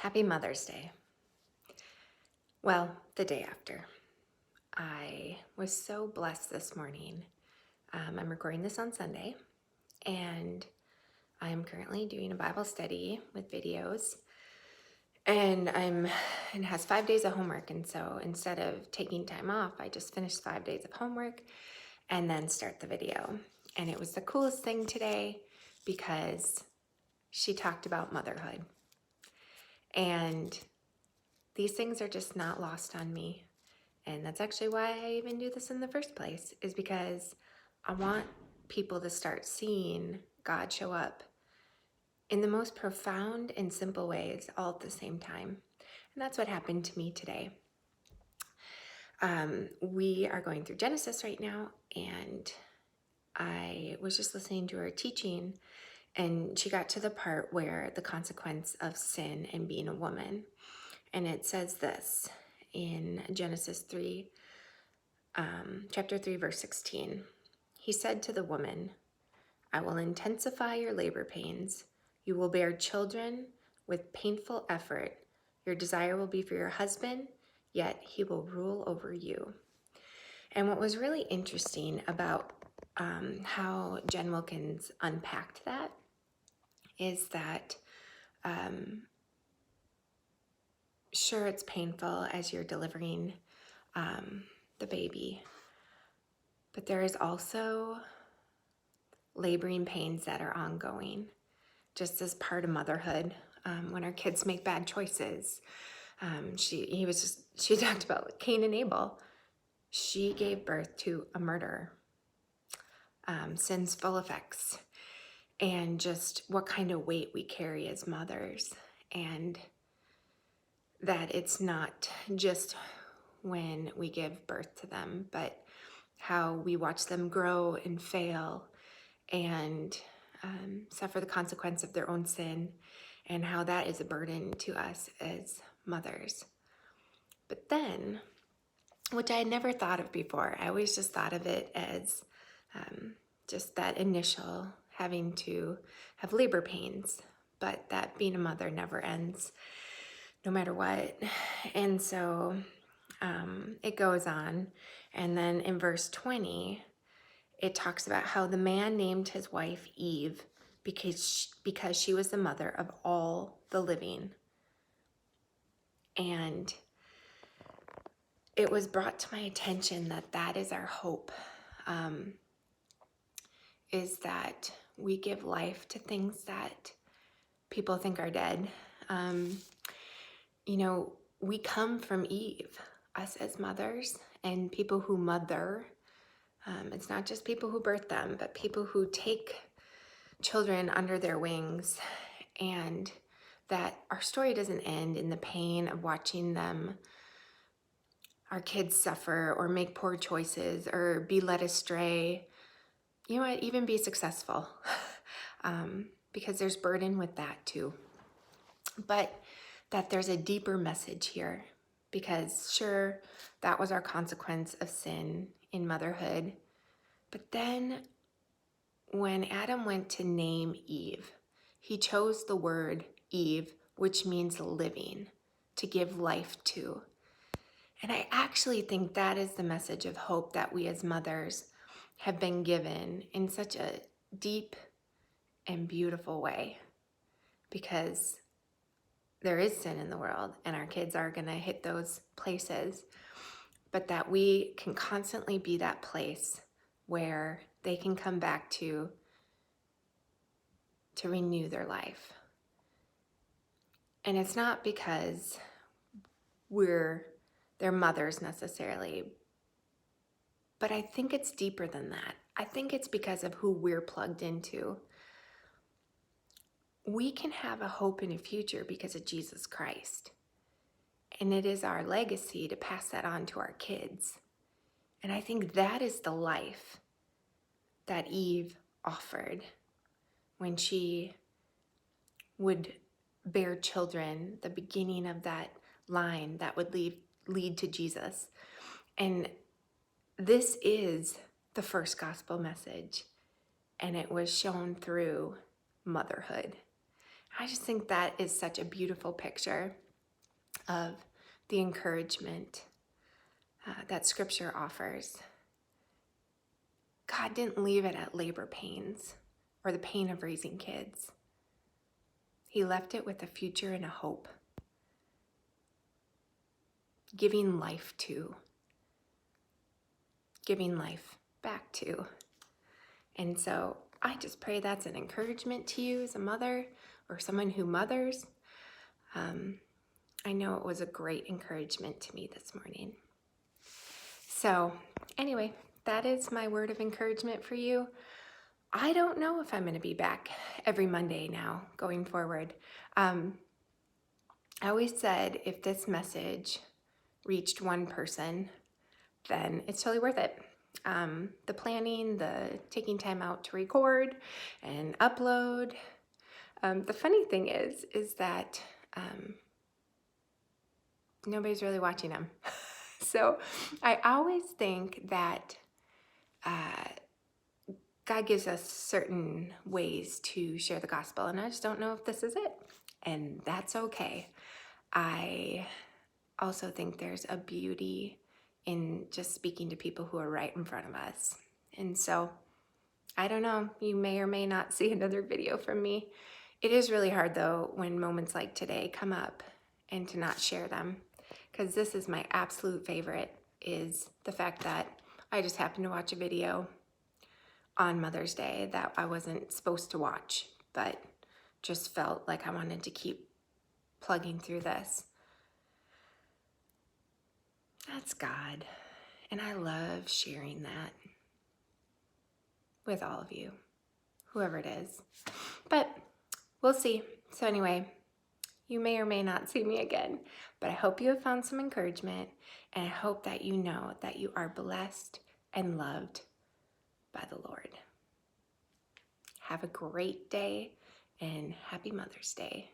Happy Mother's Day. Well, the day after. I was so blessed this morning. I'm recording this on Sunday, and I am currently doing a Bible study with videos. And it has 5 days of homework, and so instead of taking time off, I just finished 5 days of homework and then start the video. And it was the coolest thing today because she talked about motherhood. And these things are just not lost on me. And that's actually why I even do this in the first place, is because I want people to start seeing God show up in the most profound and simple ways all at the same time. And that's what happened to me today. We are going through Genesis right now, and I was just listening to her teaching, and she got to the part where the consequence of sin and being a woman. And it says this in Genesis 3, chapter 3, verse 16. He said to the woman, I will intensify your labor pains. You will bear children with painful effort. Your desire will be for your husband, yet he will rule over you. And what was really interesting about how Jen Wilkins unpacked that is that sure, it's painful as you're delivering the baby, but there is also laboring pains that are ongoing, just as part of motherhood. When our kids make bad choices, she talked about Cain and Abel. She gave birth to a murderer, sin's full effects, and just what kind of weight we carry as mothers, and that it's not just when we give birth to them, but how we watch them grow and fail and suffer the consequence of their own sin, and how that is a burden to us as mothers. But then, which I had never thought of before, I always just thought of it as just that initial having to have labor pains, but that being a mother never ends, no matter what. And so it goes on. And then in verse 20, it talks about how the man named his wife Eve because she was the mother of all the living. And it was brought to my attention that that is our hope, is that we give life to things that people think are dead. We come from Eve, us as mothers, and people who mother. It's not just people who birth them, but people who take children under their wings, and that our story doesn't end in the pain of watching our kids suffer or make poor choices or be led astray, even be successful, because there's burden with that too. But that there's a deeper message here, because sure, that was our consequence of sin in motherhood. But then when Adam went to name Eve, he chose the word Eve, which means living, to give life to. And I actually think that is the message of hope that we as mothers have been given in such a deep and beautiful way, because there is sin in the world and our kids are going to hit those places, but that we can constantly be that place where they can come back to renew their life. And it's not because we're their mothers necessarily, but I think it's deeper than that. I think it's because of who we're plugged into. We can have a hope in a future because of Jesus Christ. And it is our legacy to pass that on to our kids. And I think that is the life that Eve offered when she would bear children, the beginning of that line that would lead to Jesus. And this is the first gospel message, and it was shown through motherhood. I just think that is such a beautiful picture of the encouragement that Scripture offers. God didn't leave it at labor pains or the pain of raising kids. He left it with a future and a hope, giving life to, giving life back to. And so I just pray that's an encouragement to you as a mother or someone who mothers. I know it was a great encouragement to me this morning. So anyway, that is my word of encouragement for you. I don't know if I'm going to be back every Monday now going forward. I always said if this message reached one person, then it's totally worth it. The planning, the taking time out to record and upload. The funny thing is that nobody's really watching them. So I always think that God gives us certain ways to share the gospel, and I just don't know if this is it, and that's okay. I also think there's a beauty in just speaking to people who are right in front of us. And so, I don't know, you may or may not see another video from me. It is really hard though when moments like today come up and to not share them, because this is my absolute favorite, is the fact that I just happened to watch a video on Mother's Day that I wasn't supposed to watch, but just felt like I wanted to keep plugging through this. That's God, and I love sharing that with all of you, whoever it is. But we'll see. So anyway, you may or may not see me again, but I hope you have found some encouragement, and I hope that you know that you are blessed and loved by the Lord. Have a great day, and happy Mother's Day.